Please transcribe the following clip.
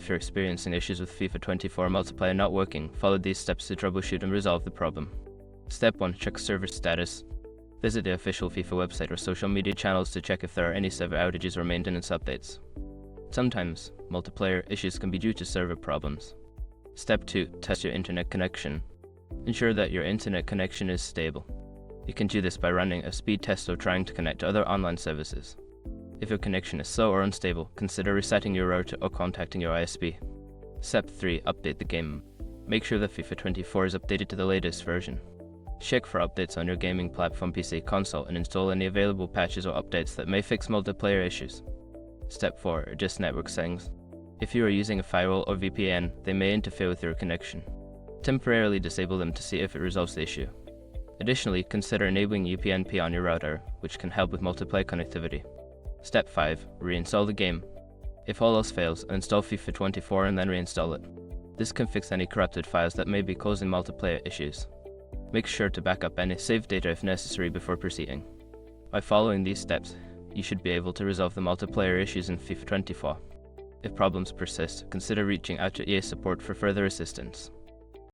If you're experiencing issues with FIFA 24 multiplayer not working, follow these steps to troubleshoot and resolve the problem. Step 1. Check server status. Visit the official FIFA website or social media channels to check if there are any server outages or maintenance updates. Sometimes, multiplayer issues can be due to server problems. Step 2. Test your internet connection. Ensure that your internet connection is stable. You can do this by running a speed test or trying to connect to other online services. If your connection is slow or unstable, consider resetting your router or contacting your ISP. Step 3. Update the game. Make sure that FIFA 24 is updated to the latest version. Check for updates on your gaming platform, PC, console, and install any available patches or updates that may fix multiplayer issues. Step 4. Adjust network settings. If you are using a firewall or VPN, they may interfere with your connection. Temporarily disable them to see if it resolves the issue. Additionally, consider enabling UPnP on your router, which can help with multiplayer connectivity. Step 5. Reinstall the game. If all else fails, install FIFA 24 and then reinstall it. This can fix any corrupted files that may be causing multiplayer issues. Make sure to back up any saved data if necessary before proceeding. By following these steps, you should be able to resolve the multiplayer issues in FIFA 24. If problems persist, consider reaching out to EA support for further assistance.